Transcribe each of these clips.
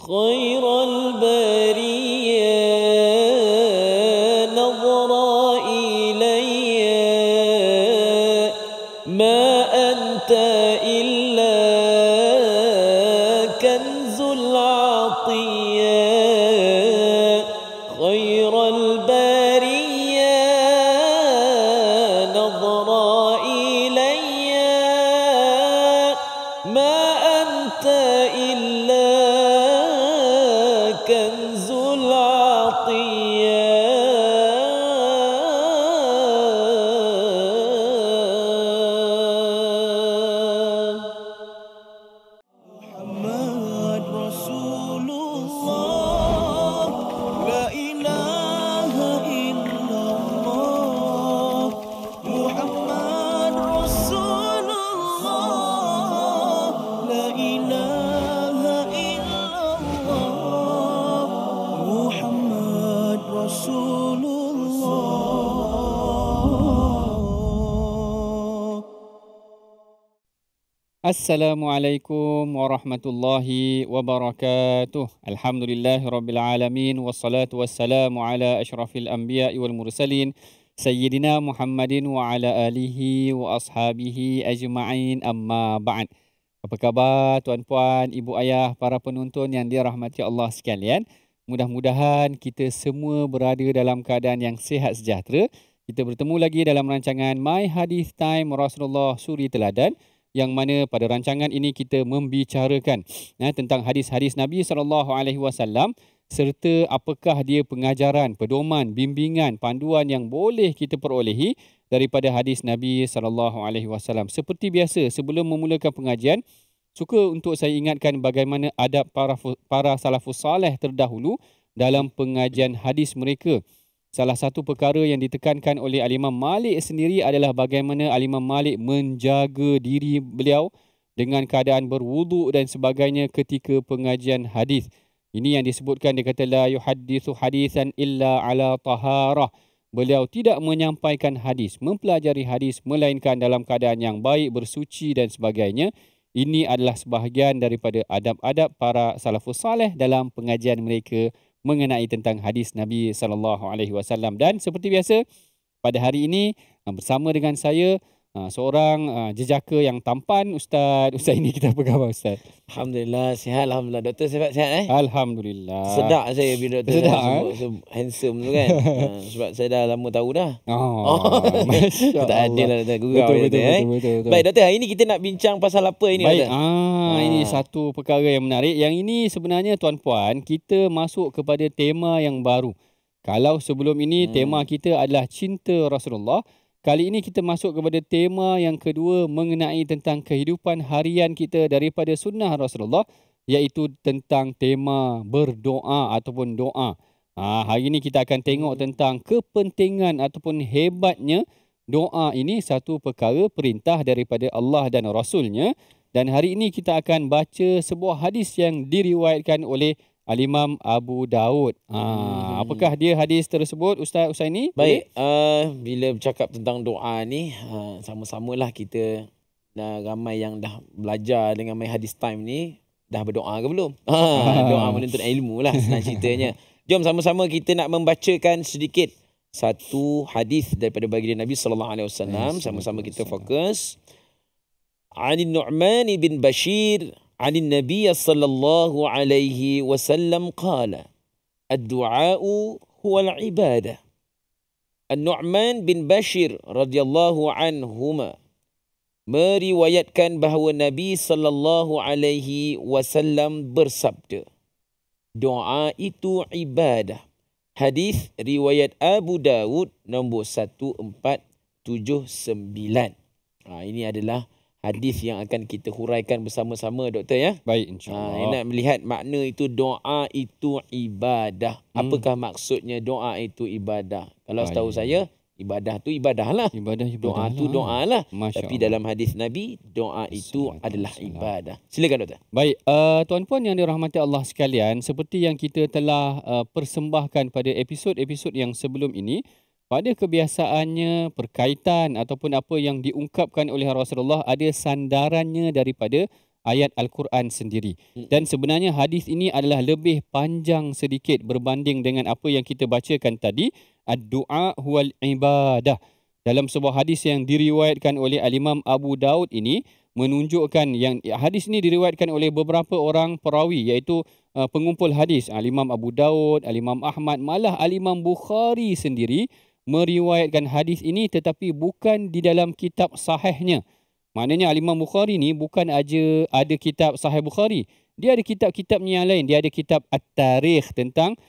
خير البرية نظر إلي ما أنت إلا كنز العطية خير البرية نظر إلي ما أنت إلا كنز العطية محمد رسول الله لا إله إلا الله محمد رسول الله لا إله إلا الله محمد رسول الله. Assalamualaikum warahmatullahi wabarakatuh. Alhamdulillahirabbil alamin wassalatu wassalamu ala asyrafil anbiya'i wal mursalin sayyidina Muhammadin wa ala alihi wa ashabihi ajma'in amma ba'd. Apa khabar tuan-puan, ibu ayah, para penonton yang dirahmati Allah sekalian? Mudah-mudahan kita semua berada dalam keadaan yang sihat sejahtera. Kita bertemu lagi dalam rancangan My Hadith Time Rasulullah Suri Teladan, yang mana pada rancangan ini kita membicarakan tentang hadis-hadis Nabi SAW serta apakah dia pengajaran, pedoman, bimbingan, panduan yang boleh kita perolehi daripada hadis Nabi SAW. Seperti biasa, sebelum memulakan pengajian, suka untuk saya ingatkan bagaimana adab para salafus saleh terdahulu dalam pengajian hadis mereka. Salah satu perkara yang ditekankan oleh Al-Imam Malik sendiri adalah bagaimana Al-Imam Malik menjaga diri beliau dengan keadaan berwuduk dan sebagainya ketika pengajian hadis. Ini yang disebutkan, dia kata la yuhaddithu hadithan illa ala taharah. Beliau tidak menyampaikan hadis, mempelajari hadis melainkan dalam keadaan yang baik, bersuci dan sebagainya. Ini adalah sebahagian daripada adab-adab para salafus saleh dalam pengajian mereka mengenai tentang hadis Nabi SAW. Dan seperti biasa, pada hari ini bersama dengan saya seorang jejaka yang tampan, Ustaz ini. Kita apa khabar, Ustaz? Alhamdulillah, sihat. Alhamdulillah. Doktor sihat? Alhamdulillah. Sedap saya bila doktor sedap, sebut handsome tu kan. Sebab saya dah lama tahu dah. Masya tak adil lah doktor. Gurau betul. Baik doktor, hari ini kita nak bincang pasal apa ini? Baik, doktor? Ini satu perkara yang menarik. Yang ini sebenarnya tuan-puan, kita masuk kepada tema yang baru. Kalau sebelum ini tema kita adalah cinta Rasulullah, kali ini kita masuk kepada tema yang kedua mengenai tentang kehidupan harian kita daripada sunnah Rasulullah, iaitu tentang tema berdoa ataupun doa. Hari ini kita akan tengok tentang kepentingan ataupun hebatnya doa ini, satu perkara perintah daripada Allah dan Rasulnya. Dan hari ini kita akan baca sebuah hadis yang diriwayatkan oleh Al-Imam Abu Daud. Apakah dia hadis tersebut, Ustaz Usaini? Baik, bila bercakap tentang doa ni, sama-samalah kita dah ramai yang dah belajar dengan My Hadith Time ni, dah berdoa ke belum? Doa menuntut ilmu lah senang ceritanya. Jom sama-sama kita nak membacakan sedikit satu hadis daripada baginda Nabi SAW. Sama-sama kita fokus. Ani Nu'man bin Bashir عن النبي صلى الله عليه وسلم قال الدعاء هو العبادة. النعمان bin Bashir radhiyallahu anhuma meriwayatkan bahawa Nabi sallallahu alaihi wasallam bersabda, doa itu ibadah. Hadis riwayat Abu Dawud nombor 1479. Ini adalah hadis yang akan kita huraikan bersama-sama, doktor ya. Baik, insya-Allah. Nak melihat makna itu, doa itu ibadah. Apakah maksudnya doa itu ibadah? Kalau setahu saya, ibadah tu ibadahlah. Doa tu doalah. Tapi dalam hadis Nabi, doa itu adalah ibadah. Silakan doktor. Baik, tuan-puan yang dirahmati Allah sekalian, seperti yang kita telah persembahkan pada episod-episod yang sebelum ini, pada kebiasaannya perkaitan ataupun apa yang diungkapkan oleh Rasulullah ada sandarannya daripada ayat Al-Quran sendiri. Mm. Dan sebenarnya hadis ini adalah lebih panjang sedikit berbanding dengan apa yang kita bacakan tadi. Ad-du'a huwal ibadah. Dalam sebuah hadis yang diriwayatkan oleh Al-Imam Abu Daud ini, menunjukkan yang hadis ini diriwayatkan oleh beberapa orang perawi, iaitu pengumpul hadis. Al-Imam Abu Daud, Al-Imam Ahmad, malah Al-Imam Bukhari sendiri meriwayatkan hadis ini tetapi bukan di dalam kitab sahihnya. Maknanya Al-Imam Bukhari ni bukan aja ada kitab Sahih Bukhari. Dia ada kitab-kitabnya yang lain. Dia ada kitab At-Tarikh tentang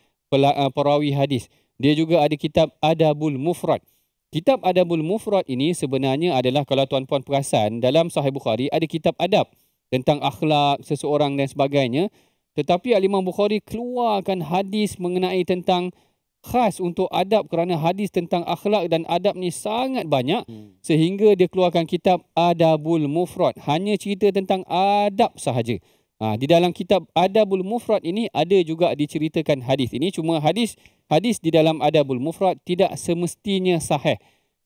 perawi hadis. Dia juga ada kitab Adabul Mufrad. Kitab Adabul Mufrad ini sebenarnya adalah, kalau tuan-puan perasan, dalam Sahih Bukhari ada kitab adab tentang akhlak seseorang dan sebagainya. Tetapi Al-Imam Bukhari keluarkan hadis mengenai tentang khas untuk adab, kerana hadis tentang akhlak dan adab ni sangat banyak, sehingga dia keluarkan kitab Adabul Mufrad, hanya cerita tentang adab sahaja. Di dalam kitab Adabul Mufrad ini ada juga diceritakan hadis ini, cuma hadis di dalam Adabul Mufrad tidak semestinya sahih.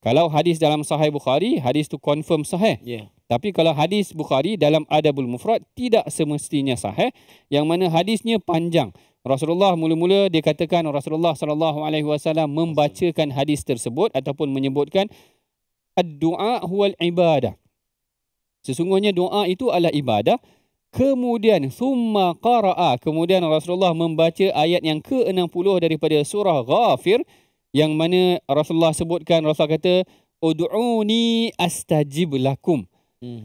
Kalau hadis dalam Sahih Bukhari, hadis tu confirm sahih. Tapi kalau hadis Bukhari dalam Adabul Mufrad tidak semestinya sahih, yang mana hadisnya panjang. Rasulullah mula-mula dia katakan Rasulullah SAW membacakan hadis tersebut ataupun menyebutkan ad-du'a huwal ibadah. Sesungguhnya doa itu adalah ibadah. Kemudian summa qara'a, kemudian Rasulullah membaca ayat yang ke-60 daripada surah Ghafir, yang mana Rasulullah sebutkan, Rasulullah kata ud'uni astajib lakum.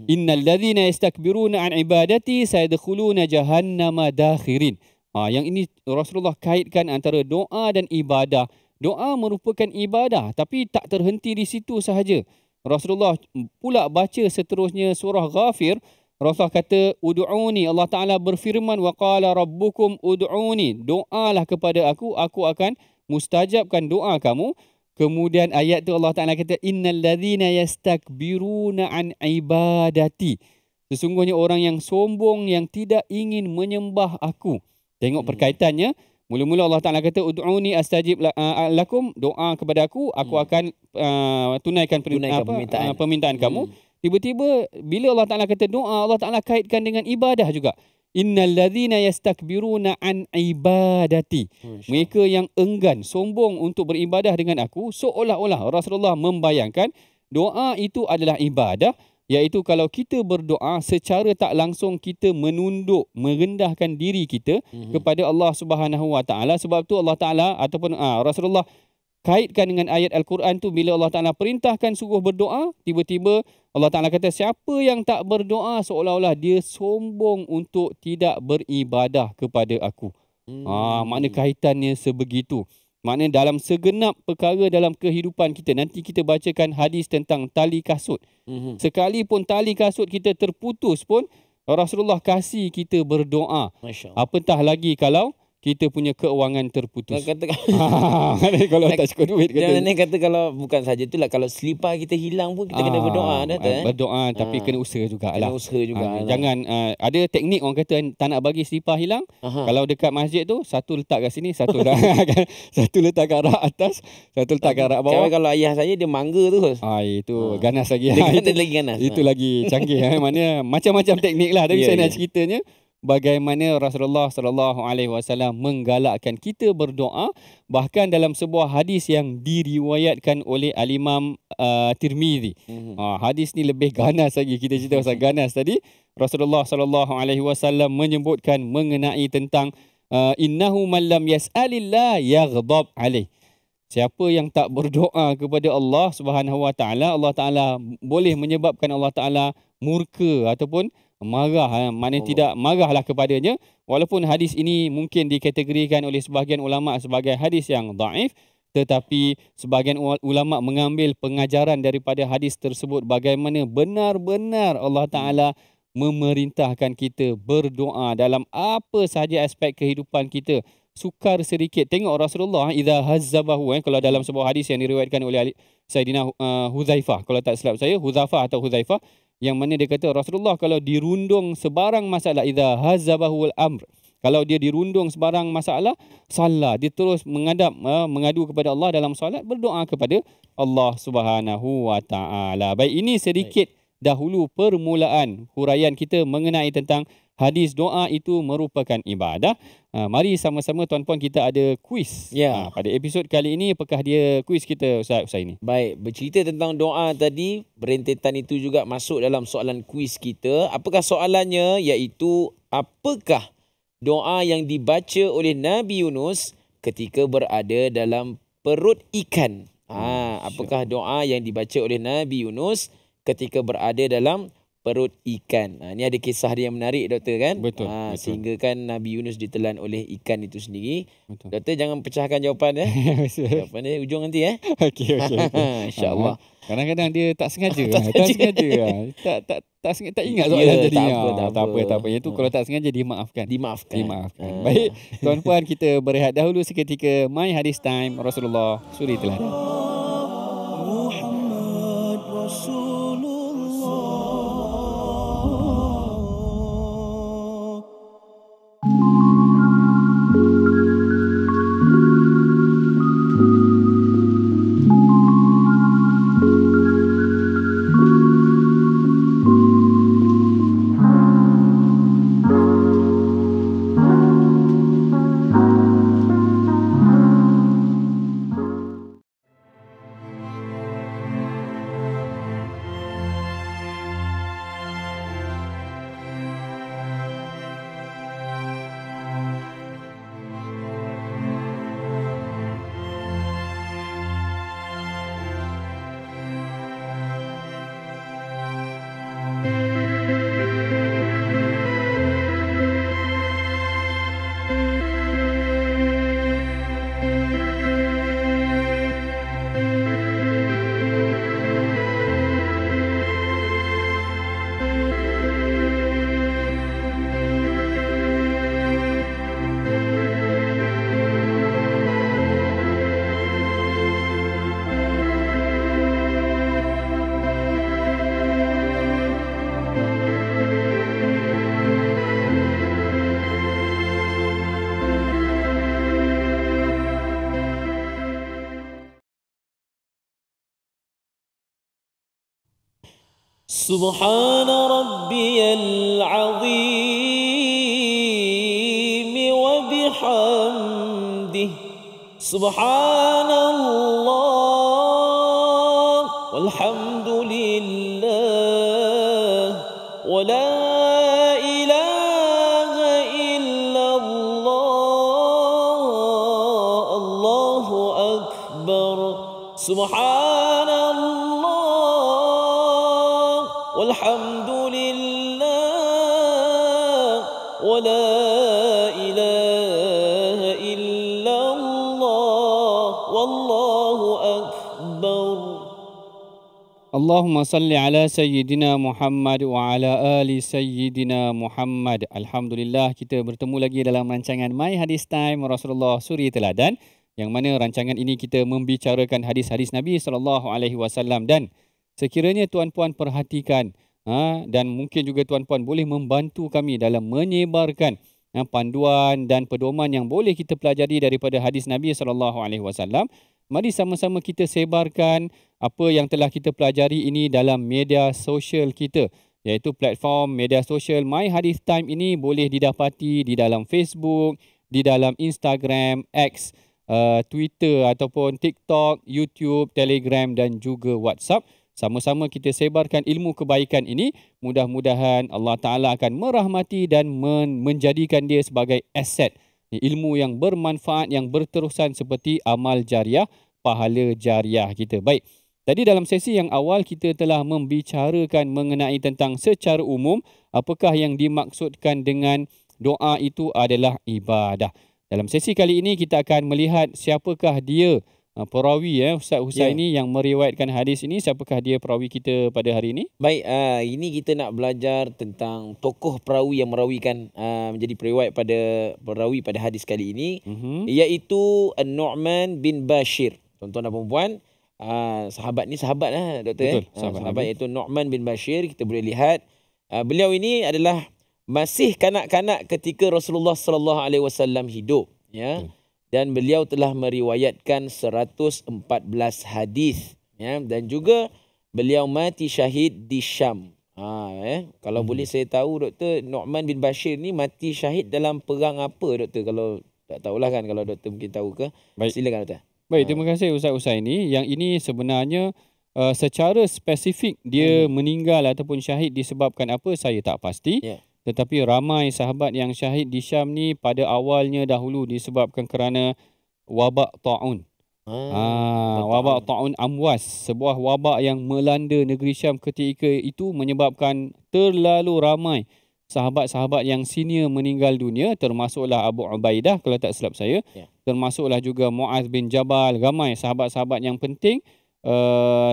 Innal ladzina yastakbiruna an ibadati sayadkhuluna jahannama dakhirin. Yang ini Rasulullah kaitkan antara doa dan ibadah. Doa merupakan ibadah, tapi tak terhenti di situ sahaja. Rasulullah pula baca seterusnya surah Ghafir. Rasulullah kata ud'uni, Allah Ta'ala berfirman wa qala rabbukum ud'uni, doalah kepada aku akan mustajabkan doa kamu. Kemudian ayat tu Allah Ta'ala kata innal ladzina yastakbiruna an ibadati, sesungguhnya orang yang sombong yang tidak ingin menyembah aku. Tengok perkaitannya. Mula-mula Allah Ta'ala kata ud'uni astajib lakum, doa kepada aku akan tunaikan permintaan kamu. Tiba-tiba bila Allah Ta'ala kata doa, Allah Ta'ala kaitkan dengan ibadah juga. Innal ladzina yastakbiruna an ibadati, mereka yang enggan, sombong untuk beribadah dengan aku. Seolah-olah Rasulullah membayangkan doa itu adalah ibadah, iaitu kalau kita berdoa secara tak langsung kita menunduk, merendahkan diri kita kepada Allah Subhanahu Wa Taala. Sebab tu Allah Taala ataupun Rasulullah kaitkan dengan ayat Al-Quran tu, bila Allah Taala perintahkan suruh berdoa, tiba-tiba Allah Taala kata siapa yang tak berdoa seolah-olah dia sombong untuk tidak beribadah kepada aku. Makna kaitannya sebegitu. Maknanya dalam segenap perkara dalam kehidupan kita, nanti kita bacakan hadis tentang tali kasut. Sekalipun tali kasut kita terputus pun, Rasulullah kasih kita berdoa. Apatah lagi kalau kita punya keuangan terputus. Kalau tak cukup duit. Kata kalau bukan saja itulah, kalau selipar kita hilang pun kita kena berdoa. Berdoa tapi kena usaha jugalah. Jangan ada teknik orang kata tak nak bagi selipar hilang. Kalau dekat masjid tu, satu letak kat sini, satu letak kat arah atas, satu letak kat arah bawah. Kalau ayah saya dia mangga tu. Itu ganas lagi. Dia lagi ganas. Itu lagi canggih. Maknanya macam-macam teknik lah. Tapi saya nak ceritanya bagaimana Rasulullah SAW menggalakkan kita berdoa, bahkan dalam sebuah hadis yang diriwayatkan oleh Al-Imam Tirmizi. Hadis ni lebih ganas lagi. Kita cerita pasal ganas tadi. Rasulullah SAW menyebutkan mengenai tentang innahu man lam yas'alillah yaghdab alaih. Siapa yang tak berdoa kepada Allah Subhanahu Wa Taala, Allah Taala boleh menyebabkan Allah Taala murka ataupun marah. Maknanya tidak marahlah kepadanya. Walaupun hadis ini mungkin dikategorikan oleh sebahagian ulama sebagai hadis yang dhaif, tetapi sebahagian ulama mengambil pengajaran daripada hadis tersebut bagaimana benar-benar Allah Ta'ala memerintahkan kita berdoa dalam apa sahaja aspek kehidupan kita. Sukar sedikit. Tengok Rasulullah idza hazzabahu, kalau dalam sebuah hadis yang diriwayatkan oleh Sayyidina Huzaifah, kalau tak silap saya Huzaifah atau Huzaifah, yang mana dia kata Rasulullah kalau dirundung sebarang masalah, idza hazzabahu al-amr, kalau dia dirundung sebarang masalah, salat, dia terus mengadu kepada Allah dalam solat, berdoa kepada Allah Subhanahu Wa Taala. Baik, ini sedikit dahulu permulaan huraian kita mengenai tentang hadis doa itu merupakan ibadah. Mari sama-sama tuan-puan kita ada kuis. Ya. Pada episod kali ini apakah dia kuis kita Ustaz Husaini? Baik, bercerita tentang doa tadi, berentetan itu juga masuk dalam soalan kuis kita. Apakah soalannya? Iaitu, apakah doa yang dibaca oleh Nabi Yunus ketika berada dalam perut ikan? Apakah doa yang dibaca oleh Nabi Yunus ketika berada dalam perut ikan? Ini ada kisah dia yang menarik, doktor, kan? Betul. Sehingga kan Nabi Yunus ditelan oleh ikan itu sendiri. Betul. Doktor jangan pecahkan jawapan jawapan dia ujung nanti Okey. InsyaAllah. Kadang-kadang dia tak sengaja. Tak ingat Ya, soalan tadi. tak apa. Yang tu kalau tak sengaja dimaafkan. Dimaafkan. Baik, tuan-puan kita berehat dahulu seketika. My Hadis Time, Rasulullah Suri Teladan. Muhammad Rasulullah. سبحان ربي العظيم وبحمده سبحان الله والحمد لله ولا إله إلا الله الله أكبر سبحان الله والحمد لله ولا إله إلا الله والله أكبر. Allahumma salli ala Sayyidina Muhammad wa ala ali Sayyidina Muhammad. Alhamdulillah, kita bertemu lagi dalam rancangan My Hadis Time Rasulullah Suri Teladan, yang mana rancangan ini kita membicarakan hadis-hadis Nabi SAW. Dan sekiranya tuan-puan perhatikan dan mungkin juga tuan-puan boleh membantu kami dalam menyebarkan panduan dan pedoman yang boleh kita pelajari daripada hadis Nabi SAW. Mari sama-sama kita sebarkan apa yang telah kita pelajari ini dalam media sosial kita, iaitu platform media sosial My Hadis Time ini boleh didapati di dalam Facebook, di dalam Instagram, X, Twitter ataupun TikTok, YouTube, Telegram dan juga WhatsApp. Sama-sama kita sebarkan ilmu kebaikan ini. Mudah-mudahan Allah Ta'ala akan merahmati dan menjadikan dia sebagai aset. Ilmu yang bermanfaat, yang berterusan seperti amal jariah, pahala jariah kita. Baik, tadi dalam sesi yang awal kita telah membicarakan mengenai tentang secara umum apakah yang dimaksudkan dengan doa itu adalah ibadah. Dalam sesi kali ini kita akan melihat siapakah dia perawi Ustaz Husaini yang meriwayatkan hadis ini. Siapakah dia perawi kita pada hari ini? Baik, ini kita nak belajar tentang tokoh perawi yang merawikan menjadi perawi pada hadis kali ini, iaitu An-Nu'man bin Bashir. Tuan-tuan dan puan-puan, sahabat ni sahabat doktor. Betul, sahabat iaitu Nu'man bin Bashir. Kita boleh lihat beliau ini adalah masih kanak-kanak ketika Rasulullah SAW hidup, ya. Dan beliau telah meriwayatkan 114 hadis, ya, dan juga beliau mati syahid di Syam. Kalau boleh saya tahu Dr. Nu'man bin Bashir ni mati syahid dalam perang apa Dr. Kalau tak tahulah kan, kalau Dr. mungkin tahu ke. Baik. Silakan Dr. Baik, terima kasih Ustaz Usaini. Yang ini sebenarnya secara spesifik dia meninggal ataupun syahid disebabkan apa, saya tak pasti. Ya. Tetapi ramai sahabat yang syahid di Syam ni pada awalnya dahulu disebabkan kerana wabak ta'un. Wabak ta'un amwas, sebuah wabak yang melanda negeri Syam ketika itu menyebabkan terlalu ramai sahabat-sahabat yang senior meninggal dunia, termasuklah Abu Ubaidah kalau tak silap saya, termasuklah juga Muaz bin Jabal, ramai sahabat-sahabat yang penting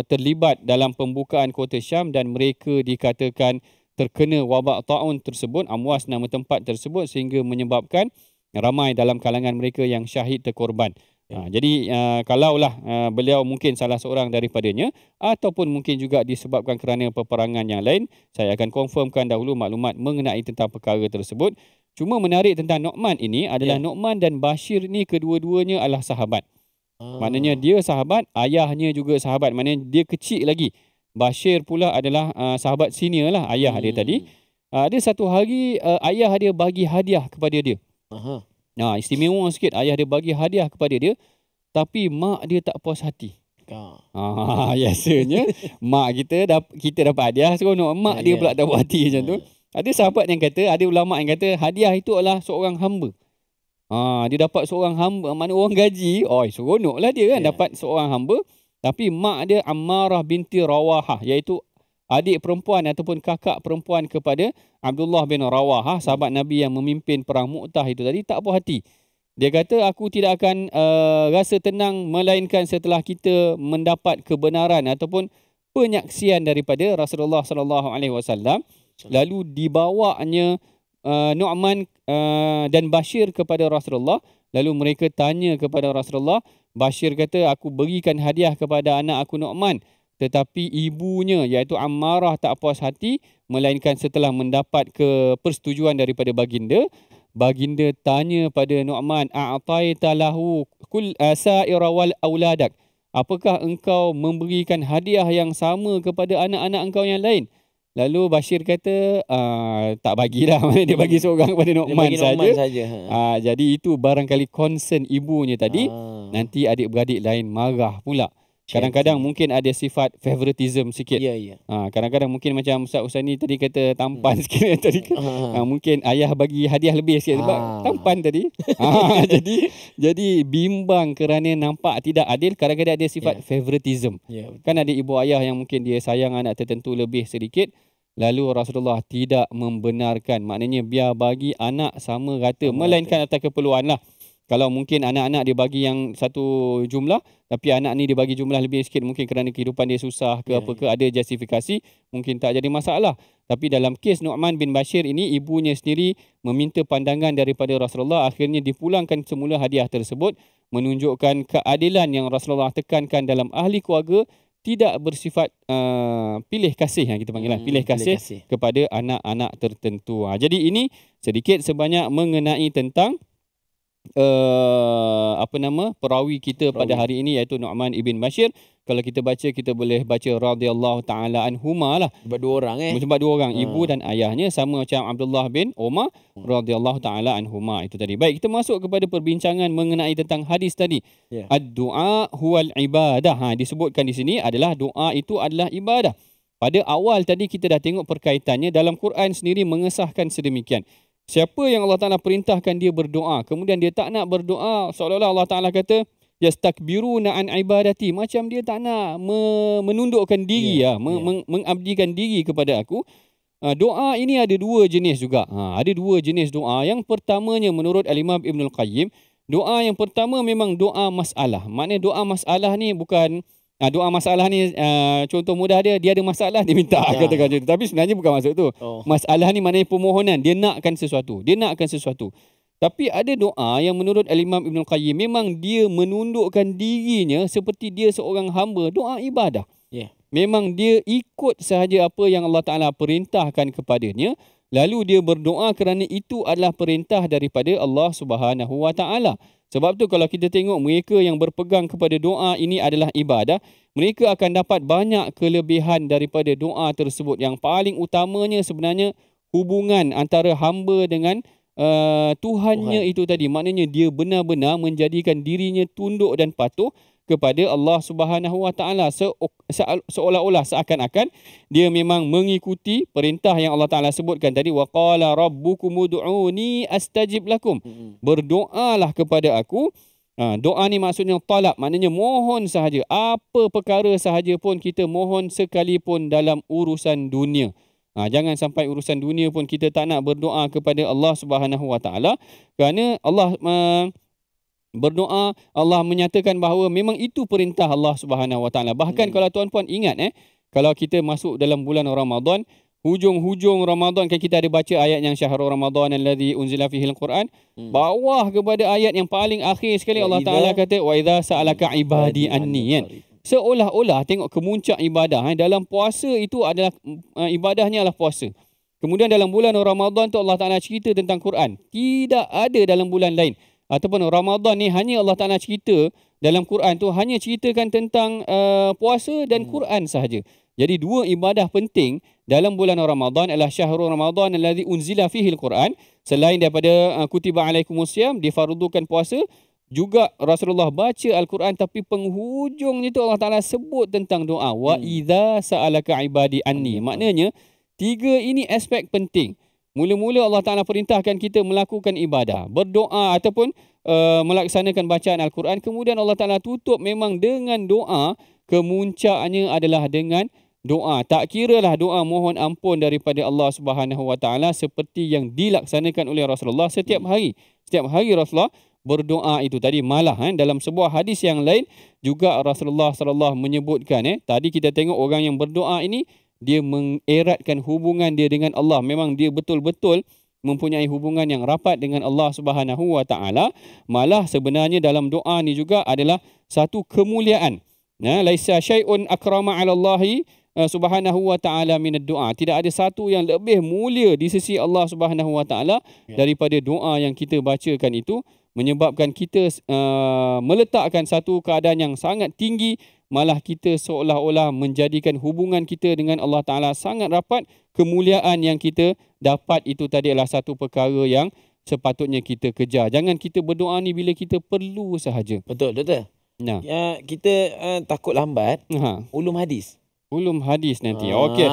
terlibat dalam pembukaan kota Syam dan mereka dikatakan terkena wabak ta'un tersebut, amwas nama tempat tersebut, sehingga menyebabkan ramai dalam kalangan mereka yang syahid terkorban. Jadi kalaulah beliau mungkin salah seorang daripadanya ataupun mungkin juga disebabkan kerana peperangan yang lain, saya akan confirmkan dahulu maklumat mengenai tentang perkara tersebut. Cuma menarik tentang Nu'man ini adalah Nu'man dan Bashir ni kedua-duanya adalah sahabat. Maknanya dia sahabat, ayahnya juga sahabat, maknanya dia kecil lagi. Bashir pula adalah sahabat senior lah, ayah dia tadi. Ada satu hari ayah dia bagi hadiah kepada dia. Istimewa sikit, ayah dia bagi hadiah kepada dia, tapi mak dia tak puas hati. Biasanya mak kita dapat hadiah seronok, mak dia pula tak puas hati macam tu. Ada sahabat yang kata, ada ulama yang kata hadiah itu adalah seorang hamba. Dia dapat seorang hamba, mana orang gaji, seronoklah dia kan dapat seorang hamba. Tapi mak dia Ammarah binti Rawahah, iaitu adik perempuan ataupun kakak perempuan kepada Abdullah bin Rawahah, sahabat Nabi yang memimpin perang Mu'tah itu tadi, tak puas hati. Dia kata, aku tidak akan rasa tenang melainkan setelah kita mendapat kebenaran ataupun penyaksian daripada Rasulullah sallallahu alaihi wasallam. Lalu dibawanya Nu'man dan Bashir kepada Rasulullah. Lalu mereka tanya kepada Rasulullah. Bashir kata, aku berikan hadiah kepada anak aku Nu'man, tetapi ibunya iaitu Ammarah tak puas hati melainkan setelah mendapat persetujuan daripada baginda. Baginda tanya pada Nu'man, a'taita lahu kul sa'ira wal auladak, apakah engkau memberikan hadiah yang sama kepada anak-anak engkau yang lain? Lalu Bashir kata, tak bagilah. Dia bagi seorang kepada Nu'man saja. Jadi itu barangkali concern ibunya tadi. Nanti adik-beradik lain marah pula. Kadang-kadang mungkin ada sifat favoritism sikit. Kadang-kadang mungkin macam Ustaz Usaini tadi kata tampan sikit tadi. Mungkin ayah bagi hadiah lebih sikit sebab tampan tadi. Jadi bimbang kerana nampak tidak adil. Kadang-kadang ada sifat favoritism. Kan ada ibu ayah yang mungkin dia sayang anak tertentu lebih sedikit. Lalu Rasulullah tidak membenarkan. Maknanya biar bagi anak sama rata. Melainkan atas keperluan lah. Kalau mungkin anak-anak dia bagi yang satu jumlah, tapi anak ni dia bagi jumlah lebih sikit, mungkin kerana kehidupan dia susah ke apa ke, ada justifikasi, mungkin tak jadi masalah. Tapi dalam kes Nu'man bin Bashir ini, ibunya sendiri meminta pandangan daripada Rasulullah. Akhirnya dipulangkan semula hadiah tersebut, menunjukkan keadilan yang Rasulullah tekankan dalam ahli keluarga, tidak bersifat pilih kasih yang kita panggil pilih kasih kepada anak-anak tertentu. Jadi ini sedikit sebanyak mengenai tentang perawi kita pada hari ini, iaitu Nu'man ibn Bashir. Kalau kita baca, kita boleh baca radhiyallahu ta'ala anhuma lah. Sebab dua orang Sebab dua orang, ibu dan ayahnya, sama macam Abdullah bin Umar radhiyallahu ta'ala anhuma itu tadi. Baik, kita masuk kepada perbincangan mengenai tentang hadis tadi. Ad-du'a huwal ibadah. Disebutkan di sini adalah doa itu adalah ibadah. Pada awal tadi kita dah tengok perkaitannya, dalam Quran sendiri mengesahkan sedemikian. Siapa yang Allah Ta'ala perintahkan dia berdoa, kemudian dia tak nak berdoa, seolah-olah Allah Ta'ala kata, yastakbiruna an ibadati, macam dia tak nak menundukkan diri, mengabdikan diri kepada aku. Doa ini ada dua jenis juga. Ada dua jenis doa. Yang pertamanya menurut Al-Imam Ibn Al-Qayyim, doa yang pertama memang doa masalah. Maknanya doa masalah ni bukan doa masalah ni, contoh mudah dia ada masalah, dia minta katakan macam tu. Tapi sebenarnya bukan maksud tu. Masalah ni maknanya permohonan, dia nakkan sesuatu. Tapi ada doa yang menurut Al-Imam Ibn Qayyim memang dia menundukkan dirinya seperti dia seorang hamba, doa ibadah. Memang dia ikut sahaja apa yang Allah Ta'ala perintahkan kepadanya, lalu dia berdoa kerana itu adalah perintah daripada Allah Subhanahu Wa Taala. Sebab tu kalau kita tengok mereka yang berpegang kepada doa ini adalah ibadah, mereka akan dapat banyak kelebihan daripada doa tersebut. Yang paling utamanya sebenarnya hubungan antara hamba dengan Tuhannya itu tadi. Maknanya dia benar-benar menjadikan dirinya tunduk dan patuh kepada Allah Subhanahu Wa Taala, seolah-olah seakan-akan dia memang mengikuti perintah yang Allah Taala sebutkan tadi, wa qala rabbukum ud'uni astajib lakum. Berdoalah kepada aku. Doa ni maksudnya talab, maknanya mohon sahaja. Apa perkara sahaja pun kita mohon, sekalipun dalam urusan dunia. Jangan sampai urusan dunia pun kita tak nak berdoa kepada Allah Subhanahu Wa Taala, kerana Allah berdoa, Allah menyatakan bahawa memang itu perintah Allah Subhanahu Wa Taala. Bahkan kalau tuan-puan ingat, kalau kita masuk dalam bulan Ramadan, hujung-hujung Ramadan kan kita ada baca ayat yang syahrul Ramadan alladzi unzila fihi al-Quran. Bawah kepada ayat yang paling akhir sekali Allah Taala kata wa idza sa'alaka ibadi anni, kan. Seolah-olah tengok kemuncak ibadah, dalam puasa itu adalah ibadahnya adalah puasa. Kemudian dalam bulan Ramadan tu Allah Taala cerita tentang Quran. Tidak ada dalam bulan lain. Ataupun Ramadan ni hanya Allah Ta'ala cerita dalam Quran tu, hanya ceritakan tentang puasa dan Quran sahaja. Jadi dua ibadah penting dalam bulan Ramadan adalah syahrul Ramadan alladzi unzila fihi al-Quran. Selain daripada kutiba alaikumusiyam, difardukan puasa, juga Rasulullah baca Al-Quran, tapi penghujungnya tu Allah Ta'ala sebut tentang doa. Wa idza sa'alaka ibadi anni. Maknanya tiga ini aspek penting. Mula-mula Allah Ta'ala perintahkan kita melakukan ibadah, berdoa ataupun melaksanakan bacaan Al-Quran. Kemudian Allah Ta'ala tutup memang dengan doa. Kemuncaknya adalah dengan doa. Tak kiralah doa mohon ampun daripada Allah Subhanahu Wa Ta'ala seperti yang dilaksanakan oleh Rasulullah setiap hari. Setiap hari Rasulullah berdoa itu tadi. Malah dalam sebuah hadis yang lain juga Rasulullah SAW menyebutkan, tadi kita tengok orang yang berdoa ini, dia mengeratkan hubungan dia dengan Allah. Memang dia betul-betul mempunyai hubungan yang rapat dengan Allah Subhanahu Wa Taala. Malah sebenarnya dalam doa ni juga adalah satu kemuliaan. Laisa syai'un akrama 'ala Allahi Subhanahu Wa Taala min ad-du'a. Tidak ada satu yang lebih mulia di sisi Allah Subhanahu Wa Taala daripada doa yang kita bacakan itu, menyebabkan kita meletakkan satu keadaan yang sangat tinggi. Malah kita seolah-olah menjadikan hubungan kita dengan Allah Ta'ala sangat rapat. Kemuliaan yang kita dapat itu tadi adalah satu perkara yang sepatutnya kita kejar. Jangan kita berdoa ni bila kita perlu sahaja. Betul, doktor. Kita takut lambat. Ulum hadis. Ulum hadis nanti. Okey.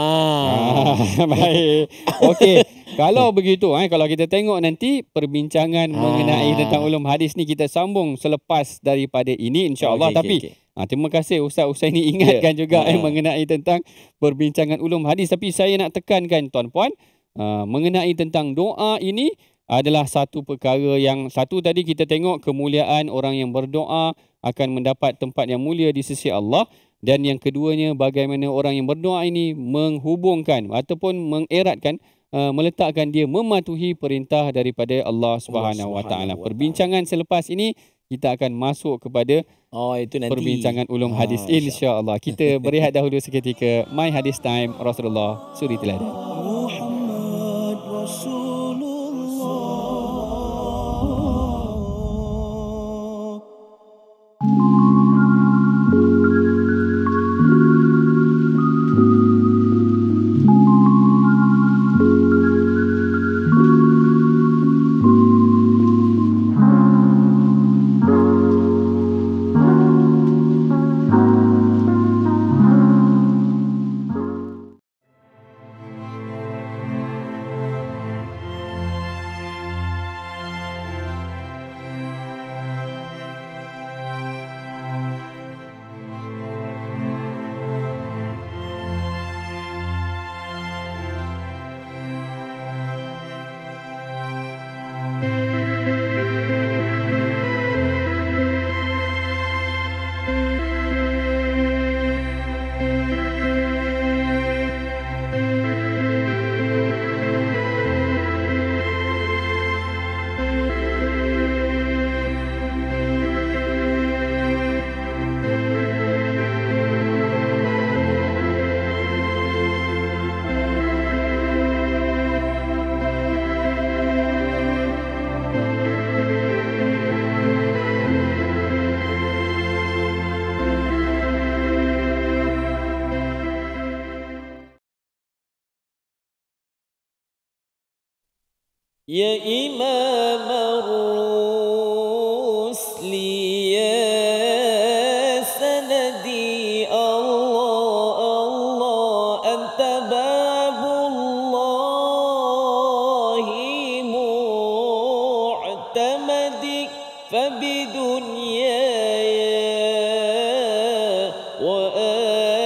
Baik. Okey. Kalau begitu, kalau kita tengok nanti perbincangan mengenai tentang ulum hadis ni kita sambung selepas daripada ini, insya-Allah. Tapi terima kasih Ustaz ini ingatkan juga mengenai tentang perbincangan ulum hadis. Tapi saya nak tekankan tuan-puan, mengenai tentang doa ini adalah satu perkara yang satu tadi kita tengok kemuliaan orang yang berdoa akan mendapat tempat yang mulia di sisi Allah. Dan yang keduanya, bagaimana orang yang berdoa ini menghubungkan ataupun mengeratkan, meletakkan dia mematuhi perintah daripada Allah Subhanahu Wa Taala. Perbincangan selepas ini kita akan masuk kepada itu nanti perbincangan ulum hadis, insya-Allah. Kita berehat dahulu seketika. My Hadis Time, Rasulullah Suri Teladan. Muhammad Rasulullah. يا إمام الرسل يا سندي الله الله أنت باب الله معتمدي فبدنياي وآخرتي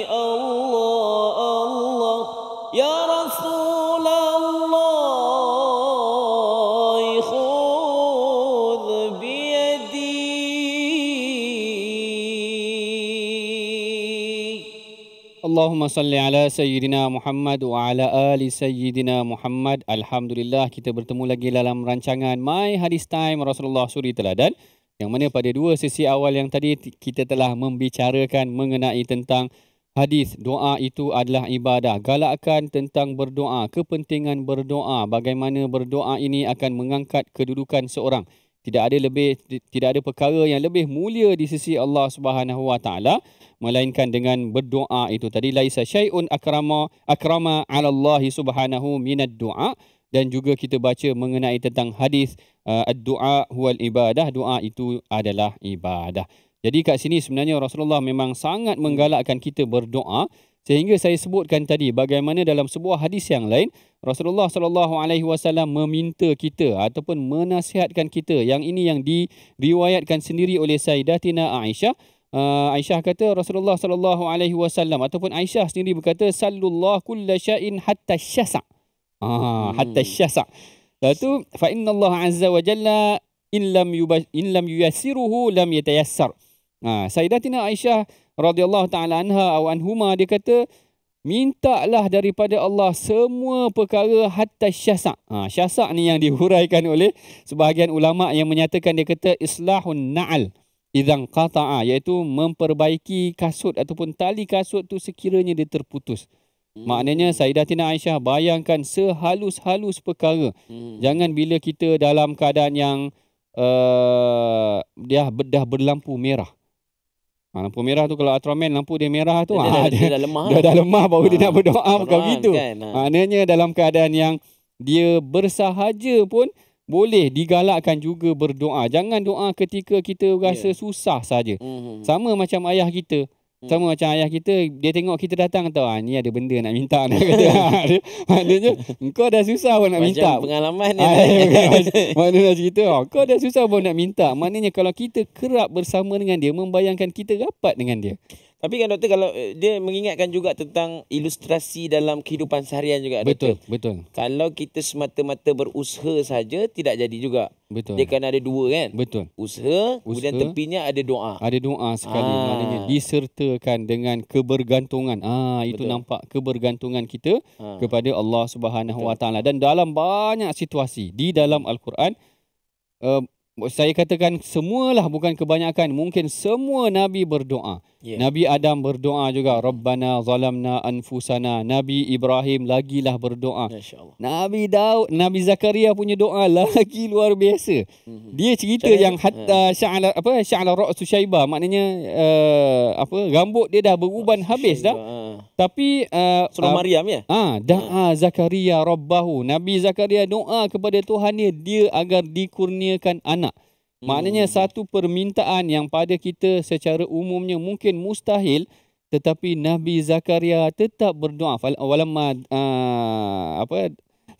الله الله يا رسول الله خذ بيدي. Allahumma salli ala Sayyidina Muhammad wa ala ali Sayyidina Muhammad. Alhamdulillah, kita bertemu lagi dalam rancangan My Hadis Time Rasulullah Suri Teladan, yang mana pada dua sesi awal yang tadi kita telah membicarakan mengenai tentang hadis doa itu adalah ibadah, galakkan tentang berdoa, kepentingan berdoa, bagaimana berdoa ini akan mengangkat kedudukan seorang. Tidak ada perkara yang lebih mulia di sisi Allah Subhanahu Wa Taala melainkan dengan berdoa itu tadi. Laisa syai'un akrama 'ala Allah Subhanahu minad du'a. Dan juga kita baca mengenai tentang hadis ad-du'a huwal ibadah, doa itu adalah ibadah. Jadi kat sini sebenarnya Rasulullah memang sangat menggalakkan kita berdoa, sehingga saya sebutkan tadi bagaimana dalam sebuah hadis yang lain Rasulullah SAW meminta kita ataupun menasihatkan kita. Yang ini yang diriwayatkan sendiri oleh Sayyidatina Aisyah. Aisyah kata Rasulullah SAW ataupun Aisyah sendiri berkata, "Sallullah kulla syai'in hatta syasa'." Hatta syasa'. Lepas tu fa innallaha azza wa jalla in lam yuyassiruhu lam yatayassar. Sayyidatina Aisyah radhiyallahu taala anha atau anhuma, dia kata mintalah daripada Allah semua perkara hatta syasa'. Syasa' ni yang dihuraikan oleh sebahagian ulama yang menyatakan, dia kata islahun na'al idzan qata'a, iaitu memperbaiki kasut ataupun tali kasut tu sekiranya dia terputus. Maknanya Sayyidatina Aisyah bayangkan sehalus-halus perkara. Jangan bila kita dalam keadaan yang dia dah berlampu merah. Lampu merah tu kalau Ultraman lampu dia merah tu dia dah lemah. Dah lemah baru dia nak berdoa bukan begitu. Kan? Maknanya dalam keadaan yang dia bersahaja pun boleh digalakkan juga berdoa. Jangan doa ketika kita rasa susah saja. Sama macam ayah kita. Sama macam ayah kita, dia tengok kita datang tahu, ni ada benda nak minta nak kata. Maknanya engkau dah susah pun nak minta. Macam pengalaman ni. Maknanya nak cerita, kau dah susah pun nak minta. Maknanya kalau kita kerap bersama dengan dia, membayangkan kita rapat dengan dia. Tapi kan doktor, kalau dia mengingatkan juga tentang ilustrasi dalam kehidupan seharian juga, doktor. Betul. Kalau kita semata-mata berusaha saja, tidak jadi juga. Betul. Dia kan ada dua kan? Betul. Usaha, kemudian tepinya ada doa. Ada doa sekali. Maknanya disertakan dengan kebergantungan. Itu nampak kebergantungan kita kepada Allah Subhanahu Wa Taala. Dan dalam banyak situasi di dalam Al-Quran, saya katakan semualah, bukan kebanyakan, mungkin semua Nabi berdoa. Nabi Adam berdoa juga, Rabbana zalamna anfusana. Nabi Ibrahim lagilah berdoa. Nabi Daud, Nabi Zakaria punya doa lagi luar biasa. Dia cerita yang hatta sya'ala ra'su syaiba, maknanya rambut dia dah beruban habis dah. Tapi surah Maryam ya? Da'a Zakaria rabbahu. Nabi Zakaria doa kepada Tuhan dia agar dikurniakan anak. Maknanya satu permintaan yang pada kita secara umumnya mungkin mustahil, tetapi Nabi Zakaria tetap berdoa. Walamma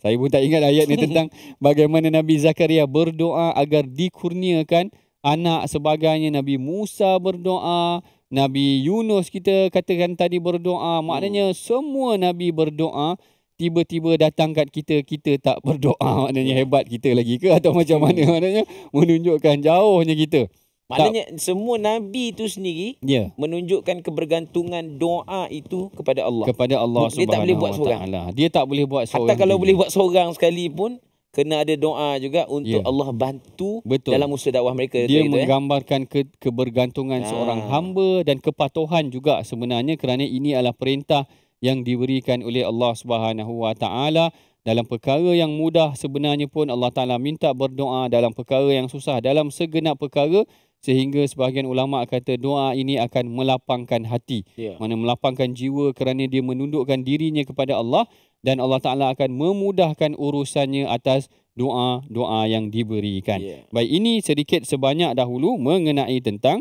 saya pun tak ingat ayat ni tentang bagaimana Nabi Zakaria berdoa agar dikurniakan anak sebagainya. Nabi Musa berdoa, Nabi Yunus kita katakan tadi berdoa. Maknanya semua Nabi berdoa. Tiba-tiba datang kat kita tak berdoa. Maknanya hebat kita lagi ke atau macam mana? Maknanya menunjukkan jauhnya kita. Maknanya semua Nabi itu sendiri menunjukkan kebergantungan doa itu kepada Allah. Kepada Allah Subhanahu Wa Taala. Dia tak boleh buat seorang. Dia tak boleh buat seorang. Hatta kalau boleh buat seorang sekali pun, kena ada doa juga untuk Allah bantu dalam usaha dakwah mereka. Dia menggambarkan kebergantungan seorang hamba dan kepatuhan juga sebenarnya, kerana ini adalah perintah yang diberikan oleh Allah Subhanahu Wa Taala. Dalam perkara yang mudah sebenarnya pun Allah Taala minta berdoa, dalam perkara yang susah, dalam segenap perkara, sehingga sebahagian ulama kata doa ini akan melapangkan hati. Mana melapangkan jiwa kerana dia menundukkan dirinya kepada Allah dan Allah Ta'ala akan memudahkan urusannya atas doa-doa yang diberikan. Baik, ini sedikit sebanyak dahulu mengenai tentang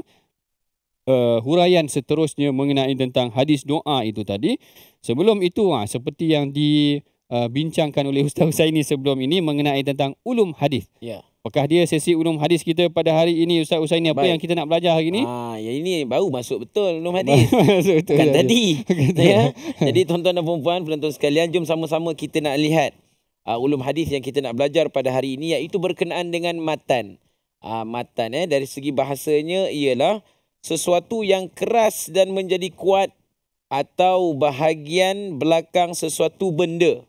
huraian seterusnya mengenai tentang hadis doa itu tadi. Sebelum itu, seperti yang dibincangkan oleh Ustaz Husaini sebelum ini mengenai tentang ulum hadis. Apakah dia sesi ulum hadis kita pada hari ini, Ustaz Husaini? Apa yang kita nak belajar hari ini? Ya ini baru masuk betul ulum hadis. Betul, Kan tadi. Ya. Jadi tuan-tuan dan puan-puan, penonton sekalian, jom sama-sama kita nak lihat ulum hadis yang kita nak belajar pada hari ini, iaitu berkenaan dengan matan. Matan dari segi bahasanya ialah sesuatu yang keras dan menjadi kuat atau bahagian belakang sesuatu benda.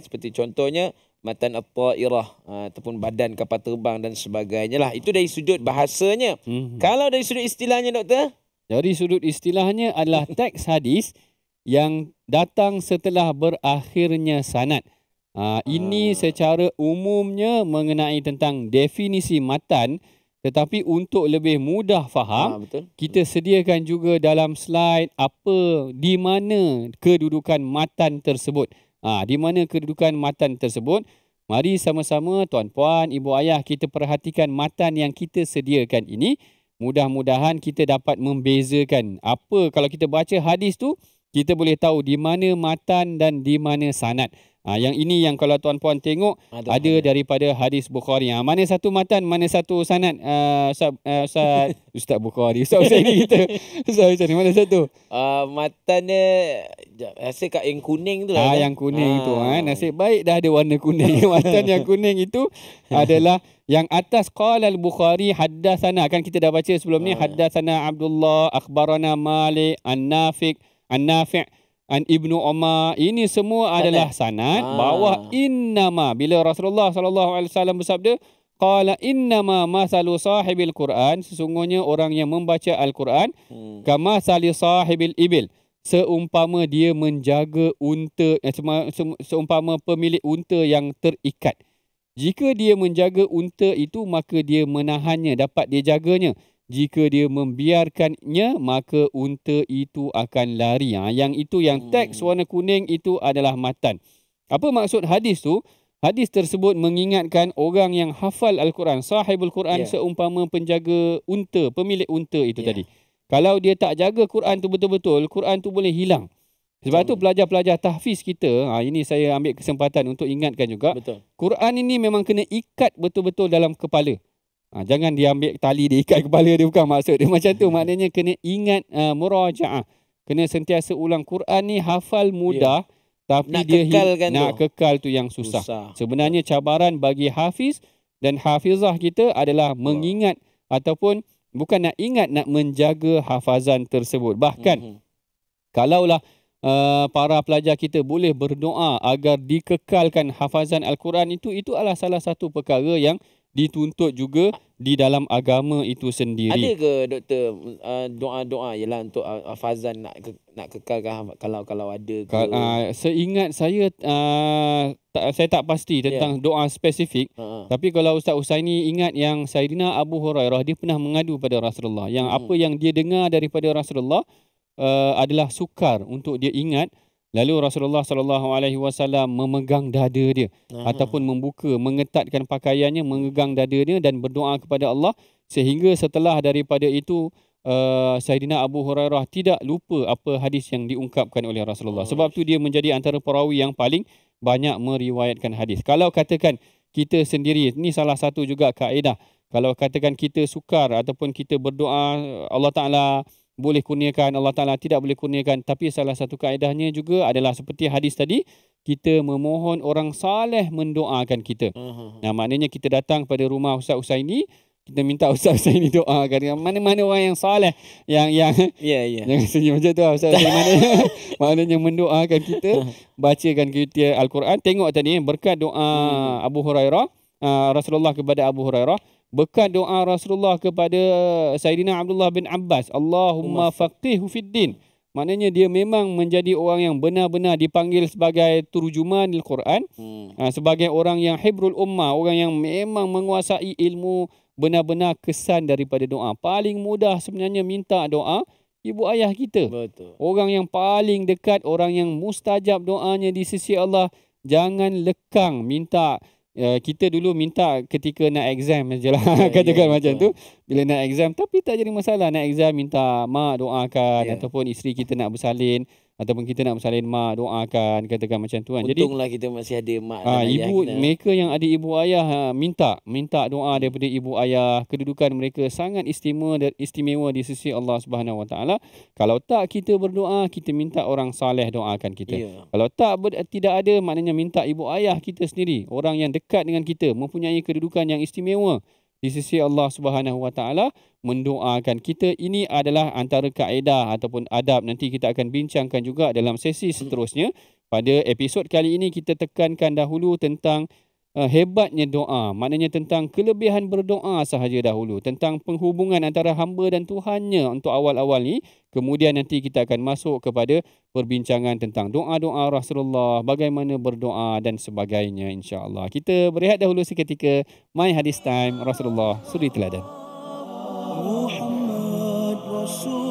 Seperti contohnya matan at-ta'irah ataupun badan kapal terbang dan sebagainya lah. Itu dari sudut bahasanya. Kalau dari sudut istilahnya, doktor? Dari sudut istilahnya adalah teks hadis yang datang setelah berakhirnya sanad. Ini secara umumnya mengenai tentang definisi matan, tetapi untuk lebih mudah faham, kita sediakan juga dalam slide di mana kedudukan matan tersebut. Di mana kedudukan matan tersebut. Mari sama-sama tuan-puan, ibu ayah, kita perhatikan matan yang kita sediakan ini. Mudah-mudahan kita dapat membezakan apa kalau kita baca hadis tu, kita boleh tahu di mana matan dan di mana sanad. Yang ini yang kalau tuan-puan tengok ada daripada hadis Bukhari. Mana satu matan, mana satu sanad? Ustaz Bukhari, Ustaz Husaini kita. Ustaz Husaini, mana satu? Matan dia rasa kat yang kuning tu lah. Yang kuning tu. Nasib baik dah ada warna kuning. Matan yang kuning itu adalah yang atas qala al-Bukhari haddatsana. Kan kita dah baca sebelum ni, haddatsana Abdullah, akhbarana Malik, an-Nafi' an Ibnu Umar. Ini semua adalah sanad. Bawah innama, bila Rasulullah SAW bersabda, qala innama masalu sahibil Quran, sesungguhnya orang yang membaca Al-Quran, kama sali sahibil ibil, seumpama dia menjaga unta, seumpama pemilik unta yang terikat. Jika dia menjaga unta itu, maka dia menahannya, dapat dia jaganya. Jika dia membiarkannya, maka unta itu akan lari. Yang itu, yang teks warna kuning itu adalah matan. Apa maksud hadis tu? Hadis tersebut mengingatkan orang yang hafal Al-Quran, sahibul Quran, seumpama penjaga unta, pemilik unta itu tadi. Kalau dia tak jaga Quran tu betul-betul, Quran tu boleh hilang. Sebab tu pelajar-pelajar tahfiz kita, ini saya ambil kesempatan untuk ingatkan juga. Quran ini memang kena ikat betul-betul dalam kepala. Jangan dia ambil tali dia ikat kepala dia, bukan maksud dia macam tu. Maknanya kena ingat muraja'ah. Kena sentiasa ulang. Quran ni hafal mudah, tapi nak kekal tu yang susah. Sebenarnya cabaran bagi hafiz dan hafizah kita adalah mengingat ataupun bukan nak ingat, nak menjaga hafazan tersebut. Bahkan kalaulah para pelajar kita boleh berdoa agar dikekalkan hafazan Al-Quran itu adalah salah satu perkara yang dituntut juga di dalam agama itu sendiri. Ada ke doktor doa-doa ialah untuk hafazan nak kekalkan, kalau ada ke? Seingat saya saya tak pasti tentang doa spesifik. Tapi kalau Ustaz Husaini ingat yang Sayyidina Abu Hurairah, dia pernah mengadu pada Rasulullah yang apa yang dia dengar daripada Rasulullah adalah sukar untuk dia ingat. Lalu Rasulullah SAW memegang dada dia ataupun mengetatkan pakaiannya, memegang dada dia dan berdoa kepada Allah, sehingga setelah daripada itu Sayyidina Abu Hurairah tidak lupa apa hadis yang diungkapkan oleh Rasulullah. Sebab tu dia menjadi antara perawi yang paling banyak meriwayatkan hadis. Kalau katakan kita sendiri, ini salah satu juga kaedah. Kalau katakan kita sukar ataupun kita berdoa, Allah Ta'ala boleh kurniakan, Allah Ta'ala tidak boleh kurniakan. Tapi salah satu kaedahnya juga adalah seperti hadis tadi, kita memohon orang saleh mendoakan kita. Maknanya kita datang pada rumah Ustaz Husaini, kita minta Ustaz Husaini doakan. Mana-mana orang yang saleh, yang jangan senyum macam tu Ustaz Husaini. Maknanya mendoakan kita, bacakan kita Al-Quran. Tengok tadi berkat doa Abu Hurairah, Rasulullah kepada Abu Hurairah, berkat doa Rasulullah kepada Sayyidina Abdullah bin Abbas, Allahumma faqihhu fid din. Maknanya dia memang menjadi orang yang benar-benar dipanggil sebagai turjuman Al-Quran, sebagai orang yang hibrul ummah, orang yang memang menguasai ilmu, benar-benar kesan daripada doa. Paling mudah sebenarnya minta doa, ibu ayah kita. Betul. Orang yang paling dekat, orang yang mustajab doanya di sisi Allah. Jangan lekang minta. Kita dulu minta ketika nak exam je lah. Katakan macam tu. Bila nak exam, tapi tak jadi masalah. Nak exam minta mak doakan. Ataupun isteri kita nak bersalin. Ataupun kita nak bersalin mak doakan. Katakan macam tu kan. Untunglah kita masih ada mak dan ayah ibu kita. Mereka yang ada ibu ayah minta doa daripada ibu ayah. Kedudukan mereka sangat istimewa di sisi Allah Subhanahu Wa Taala. Kalau tak kita berdoa, kita minta orang saleh doakan kita. Kalau tidak ada, maknanya minta ibu ayah kita sendiri, orang yang dekat dengan kita, mempunyai kedudukan yang istimewa di sisi Allah Subhanahu Wa Taala, mendoakan kita. Ini adalah antara kaedah ataupun adab. Nanti kita akan bincangkan juga dalam sesi seterusnya. Pada episod kali ini kita tekankan dahulu tentang hebatnya doa. Maknanya tentang kelebihan berdoa sahaja dahulu. Tentang penghubungan antara hamba dan Tuhannya untuk awal-awal ni. Kemudian nanti kita akan masuk kepada perbincangan tentang doa-doa Rasulullah, bagaimana berdoa dan sebagainya, insya-Allah. Kita berehat dahulu seketika. My Hadis Time, Rasulullah Suri Teladan. Muhammad Rasulullah.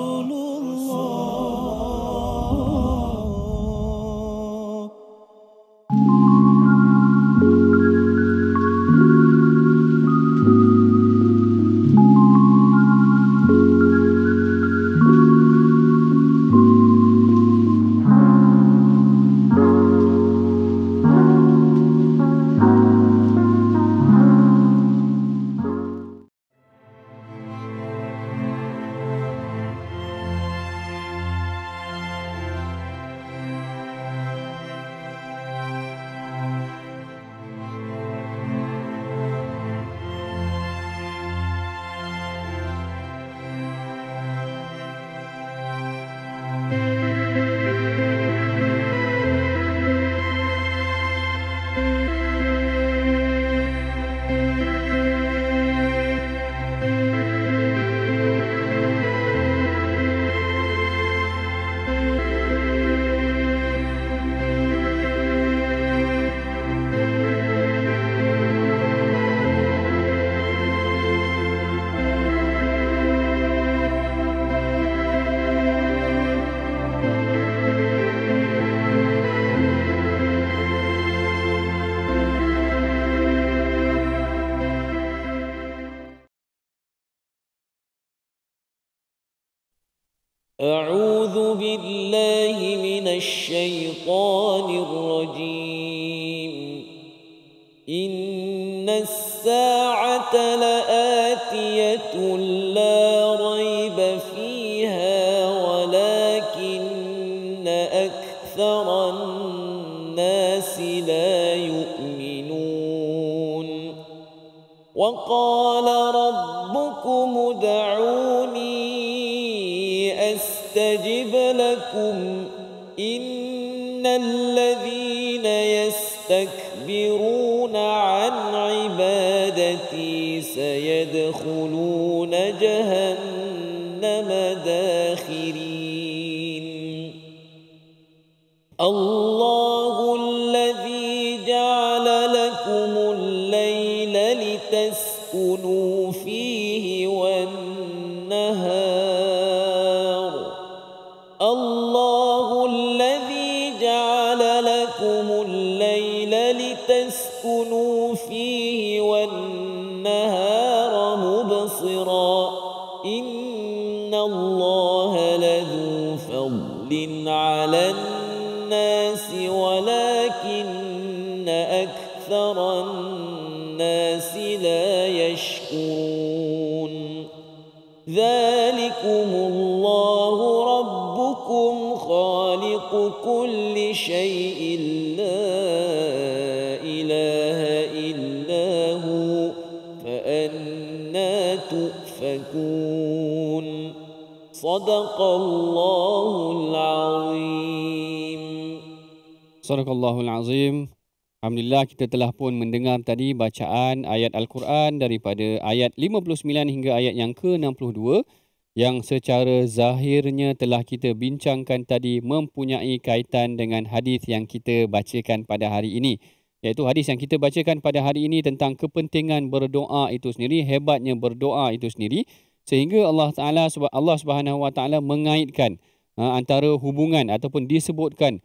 أعوذ بالله من الشيطان الرجيم إن الساعة لآتية لا ريب فيها ولكن أكثر الناس لا يؤمنون وقال ربكم ادعوني أستجب لكم إن الذين يستكبرون عن عبادتي سيدخلون جهنم داخرين الله الذي جعل لكم الليل لتسكنوا فيه والنهار الله الذي جعل لكم الليل لتسكنوا فيه والنهار مبصرا إن الله لذو فضل على الناس ولكن أكثر الناس لا يشكرون ذلكم الله ربكم خالق كل شيء لا إله إلا هو فأنى تؤفكون صدق الله العظيم. Sadaqallahul Azim. Alhamdulillah, kita telah pun mendengar tadi bacaan ayat Al-Quran daripada ayat 59 hingga ayat yang ke-62 yang secara zahirnya telah kita bincangkan tadi mempunyai kaitan dengan hadis yang kita bacakan pada hari ini. Iaitu hadis yang kita bacakan pada hari ini tentang kepentingan berdoa itu sendiri, hebatnya berdoa itu sendiri. sehingga Allah Subhanahu Wa Taala mengaitkan antara hubungan ataupun disebutkan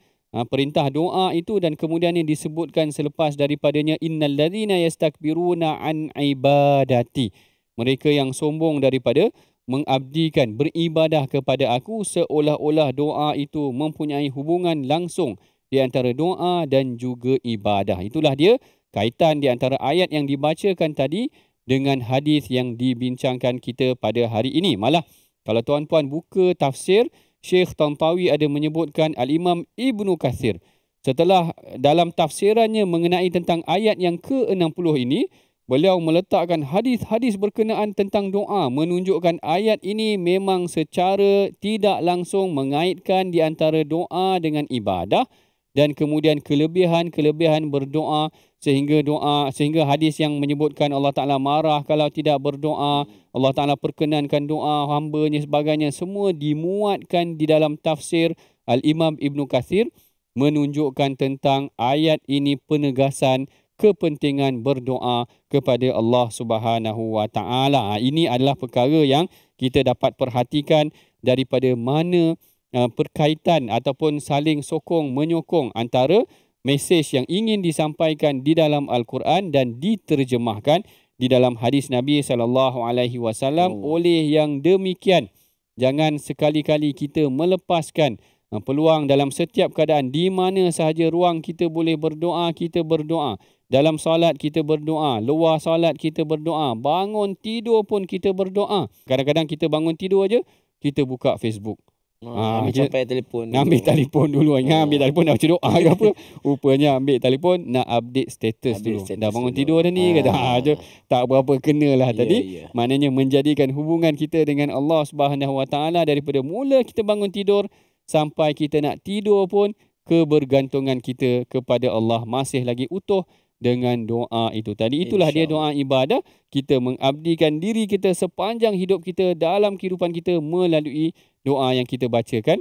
perintah doa itu dan kemudian yang disebutkan selepas daripadanya innal ladzina yastakbiruna an ibadati, mereka yang sombong daripada mengabdikan beribadah kepada aku, seolah-olah doa itu mempunyai hubungan langsung di antara doa dan juga ibadah. Itulah dia kaitan di antara ayat yang dibacakan tadi dengan hadis yang dibincangkan kita pada hari ini. Malah kalau tuan-puan buka tafsir, Syekh Tantawi ada menyebutkan Al-Imam Ibnu Kathir setelah dalam tafsirannya mengenai tentang ayat yang ke-60 ini, beliau meletakkan hadis-hadis berkenaan tentang doa, menunjukkan ayat ini memang secara tidak langsung mengaitkan di antara doa dengan ibadah dan kemudian kelebihan-kelebihan berdoa, sehingga hadis yang menyebutkan Allah Ta'ala marah kalau tidak berdoa, Allah Ta'ala perkenankan doa hamba-Nya sebagainya, semua dimuatkan di dalam tafsir Al-Imam Ibnu Kathir, menunjukkan tentang ayat ini penegasan kepentingan berdoa kepada Allah Subhanahu Wa Ta'ala. Ini adalah perkara yang kita dapat perhatikan daripada mana perkaitan ataupun saling sokong menyokong antara mesej yang ingin disampaikan di dalam Al-Quran dan diterjemahkan di dalam hadis Nabi SAW. Oleh yang demikian, jangan sekali-kali kita melepaskan peluang dalam setiap keadaan, di mana sahaja ruang kita boleh berdoa, kita berdoa. Dalam solat kita berdoa, luar solat kita berdoa, bangun tidur pun kita berdoa. Kadang-kadang kita bangun tidur aja, kita buka Facebook. Ambil telefon dulu. Ambil telefon dulu. Ambil telefon nak baca doa ke apa. Rupanya ambil telefon nak update status dulu. Dah bangun tidur dah ni. Kata tak berapa kenalah tadi. Maknanya menjadikan hubungan kita dengan Allah Subhanahu Wa Taala daripada mula kita bangun tidur sampai kita nak tidur pun, kebergantungan kita kepada Allah masih lagi utuh dengan doa itu tadi. Itulah dia doa ibadah. Kita mengabdikan diri kita sepanjang hidup kita dalam kehidupan kita melalui doa yang kita bacakan,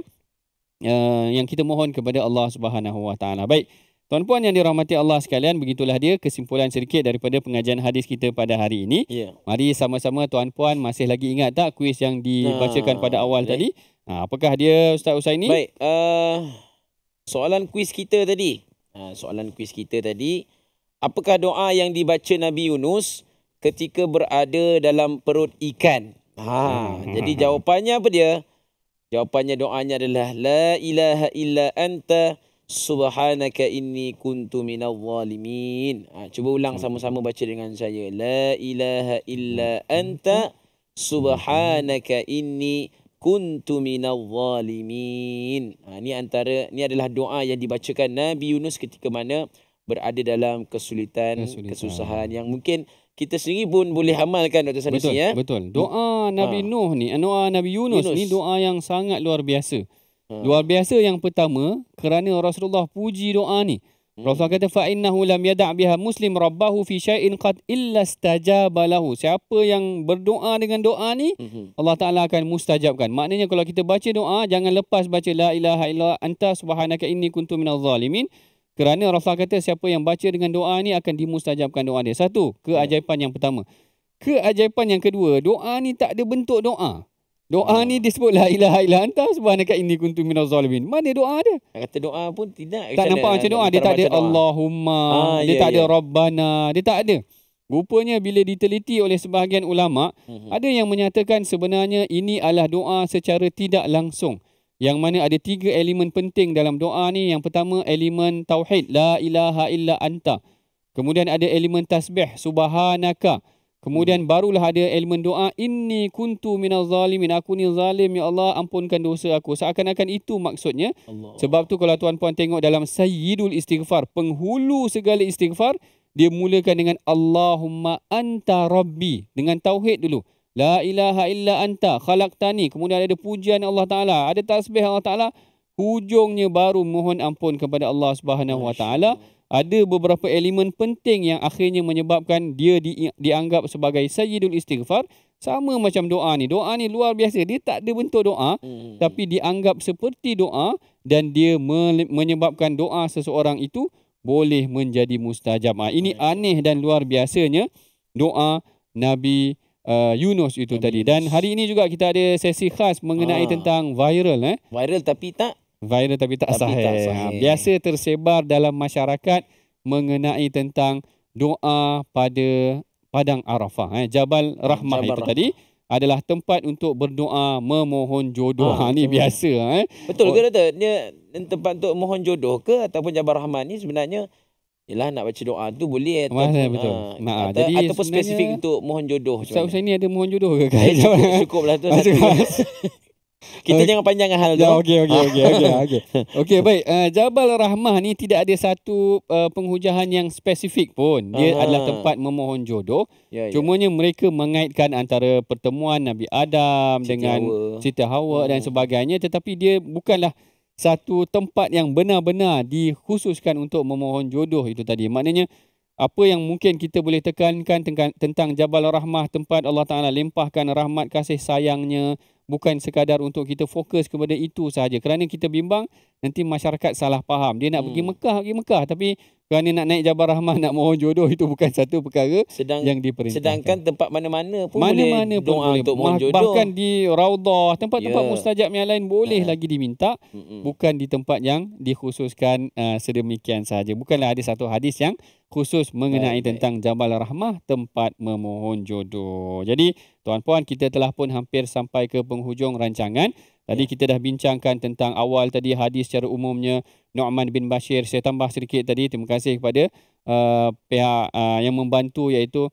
yang kita mohon kepada Allah Subhanahu Wa Taala. Baik, tuan-puan yang dirahmati Allah sekalian, begitulah dia kesimpulan sedikit daripada pengajian hadis kita pada hari ini. Mari sama-sama tuan-puan, masih lagi ingat tak kuis yang dibacakan pada awal tadi? Apakah dia Ustaz Usaini? Baik, soalan kuis kita tadi. Apakah doa yang dibaca Nabi Yunus ketika berada dalam perut ikan? Jadi jawapannya apa dia? Jawapannya, doanya adalah La ilaha illa anta subhanaka inni kuntu minal zalimin. Cuba ulang sama-sama baca dengan saya. La ilaha illa anta subhanaka inni kuntu minal zalimin. Ini adalah doa yang dibacakan Nabi Yunus ketika mana berada dalam kesulitan, kesusahan yang mungkin kita sendiri pun boleh amalkan, Dr. Sanusi. Betul. Doa Nabi Nuh ni, doa Nabi Yunus ni doa yang sangat luar biasa. Luar biasa yang pertama kerana Rasulullah puji doa ni. Rasulullah kata fa innahu lam yada' biha muslim rabbahu fi syai'in qad illa istajaba lahu. Siapa yang berdoa dengan doa ni, Allah Taala akan mustajabkan. Maknanya kalau kita baca doa, jangan lepas baca la ilaha illa anta subhanaka inni kuntu minaz zalimin. Kerana Rasulullah kata siapa yang baca dengan doa ni akan dimustajabkan doa dia. Satu, keajaiban yang pertama. Keajaiban yang kedua, doa ni tak ada bentuk doa. Doa ni disebut la ilaha illa anta subhanaka inni kuntu minaz zalimin. Mana doa dia? Kata doa pun tidak. Tak nampak macam doa. Dia tak ada Allahumma, dia tak ada Rabbana, dia tak ada. Rupanya bila diteliti oleh sebahagian ulama, ada yang menyatakan sebenarnya ini adalah doa secara tidak langsung. Yang mana ada 3 elemen penting dalam doa ni. Yang pertama, elemen tauhid, la ilaha illa anta. Kemudian ada elemen tasbih, subhanaka. Kemudian barulah ada elemen doa, inni kuntu minaz zalimin. Aku ni zalim, ya Allah, ampunkan dosa aku. Seakan-akan itu maksudnya. Allah. Sebab tu kalau tuan-puan tengok dalam Sayyidul Istighfar, penghulu segala istighfar, dia mulakan dengan Allahumma anta rabbi. Dengan tauhid dulu. La ilaha illa anta khalaqtani. Kemudian ada pujian Allah Ta'ala, ada tasbih Allah Ta'ala. Hujungnya baru mohon ampun kepada Allah Subhanahu Wa Ta'ala. Ada beberapa elemen penting yang akhirnya menyebabkan dia dianggap sebagai Sayyidul Istighfar. Sama macam doa ni. Doa ni luar biasa. Dia tak ada bentuk doa, tapi dianggap seperti doa. Dan dia menyebabkan doa seseorang itu boleh menjadi mustajab. Ini aneh dan luar biasanya doa Nabi Yunus itu tadi. Dan hari ini juga kita ada sesi khas mengenai tentang viral. Viral tapi tak Sahih. Biasa tersebar dalam masyarakat mengenai tentang doa pada Padang Arafah. Jabal Rahmah itu tadi adalah tempat untuk berdoa memohon jodoh. Ni biasa. Betul ke Doktor? Dia tempat untuk mohon jodoh ke ataupun Jabal Rahmah ni sebenarnya yelah nak baca doa tu boleh ataupun betul. Jadi ataupun spesifik untuk mohon jodoh. Ustaz ni ada mohon jodoh ke? Cukuplah tu satu. Kita jangan panjangkan hal tu. Okey, baik. Jabal Rahmah ni tidak ada satu penghujahan yang spesifik pun. Dia adalah tempat memohon jodoh. Cumanya mereka mengaitkan antara pertemuan Nabi Adam dengan Siti Hawa dan sebagainya, tetapi dia bukanlah satu tempat yang benar-benar dikhususkan untuk memohon jodoh itu tadi. Maknanya apa yang mungkin kita boleh tekankan tentang Jabal Rahmah, tempat Allah Ta'ala limpahkan rahmat kasih sayangnya, bukan sekadar untuk kita fokus kepada itu sahaja. Kerana kita bimbang nanti masyarakat salah faham. Dia nak pergi Mekah, tapi kerana nak naik Jabal Rahmah, nak mohon jodoh, itu bukan satu perkara yang diperintahkan. Sedangkan tempat mana-mana pun boleh doa untuk mohon jodoh. Bahkan di Raudah, tempat-tempat mustajab yang lain boleh lagi diminta. Bukan di tempat yang dikhususkan sedemikian sahaja. Bukanlah ada satu hadis yang khusus mengenai tentang Jabal Rahmah, tempat memohon jodoh. Jadi tuan-puan, kita telah pun hampir sampai ke penghujung rancangan. Tadi kita dah bincangkan tentang awal tadi hadis secara umumnya Nu'man bin Bashir. Saya tambah sedikit tadi, terima kasih kepada pihak yang membantu, iaitu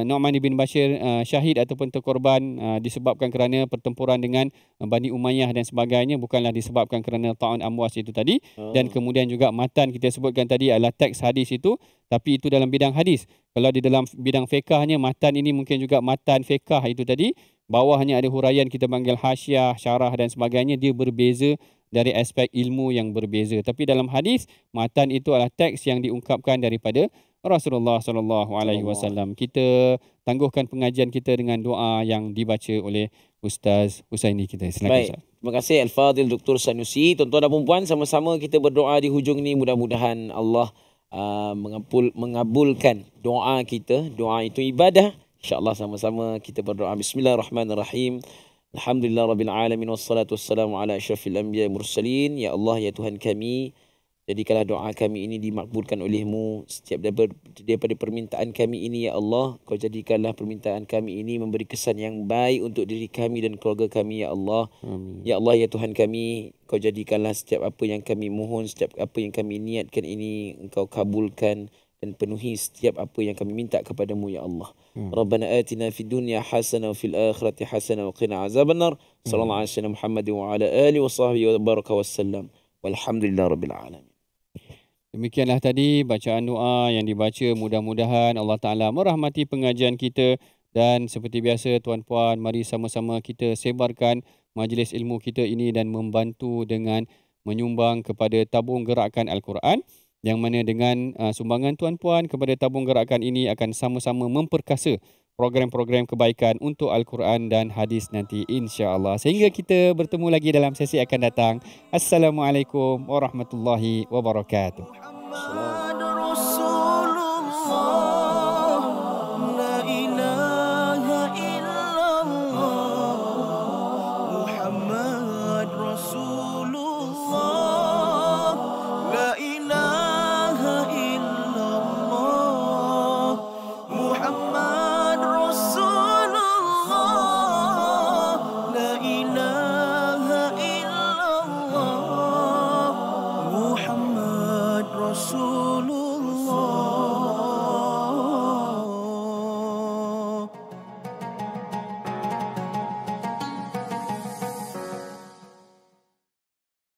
Nu'man bin Bashir syahid ataupun terkorban disebabkan kerana pertempuran dengan Bani Umayyah dan sebagainya, bukanlah disebabkan kerana ta'un amwas itu tadi. Dan kemudian juga matan kita sebutkan tadi adalah teks hadis itu, tapi itu dalam bidang hadis. Kalau di dalam bidang fiqahnya, matan ini mungkin juga matan fiqah itu tadi. Bawahnya ada huraian, kita panggil hasyiah, syarah dan sebagainya. Dia berbeza dari aspek ilmu yang berbeza. Tapi dalam hadis, matan itu adalah teks yang diungkapkan daripada Rasulullah SAW. Kita tangguhkan pengajian kita dengan doa yang dibaca oleh Ustaz Husaini kita. Silakan. Baik. Terima kasih Al-Fadhil Dr. Sanusi. Tuan-tuan dan puan-puan, sama-sama kita berdoa di hujung ni. Mudah-mudahan Allah mengabulkan doa kita. Doa itu ibadah. InsyaAllah sama-sama kita berdoa. Bismillahirrahmanirrahim. Alhamdulillah Rabbil Alamin. Wassalatu wassalamu ala ashrafil anbiya mursalin. Ya Allah, ya Tuhan kami, jadikanlah doa kami ini dimakbulkan oleh-Mu. Setiap daripada permintaan kami ini, ya Allah, Kau jadikanlah permintaan kami ini memberi kesan yang baik untuk diri kami dan keluarga kami, ya Allah. Amin. Ya Allah, ya Tuhan kami, Kau jadikanlah setiap apa yang kami mohon, setiap apa yang kami niatkan ini Engkau kabulkan dan penuhi setiap apa yang kami minta kepadamu, ya Allah. Rabbana atina fid dunya hasanah wa fil akhirati hasanah wa qina azabannar. Sallallahu alaihi wasallam Muhammad wa ala alihi wa sahbihi wa baraka wasallam. Walhamdulillah rabbil alamin. Demikianlah tadi bacaan doa yang dibaca. Mudah-mudahan Allah Ta'ala merahmati pengajian kita. Dan seperti biasa tuan-puan, mari sama-sama kita sebarkan majlis ilmu kita ini dan membantu dengan menyumbang kepada tabung gerakan Al-Quran, yang mana dengan sumbangan tuan-puan kepada tabung gerakan ini akan sama-sama memperkasa program-program kebaikan untuk Al-Quran dan hadis nanti, insya-Allah. Sehingga kita bertemu lagi dalam sesi akan datang. Assalamualaikum warahmatullahi wabarakatuh.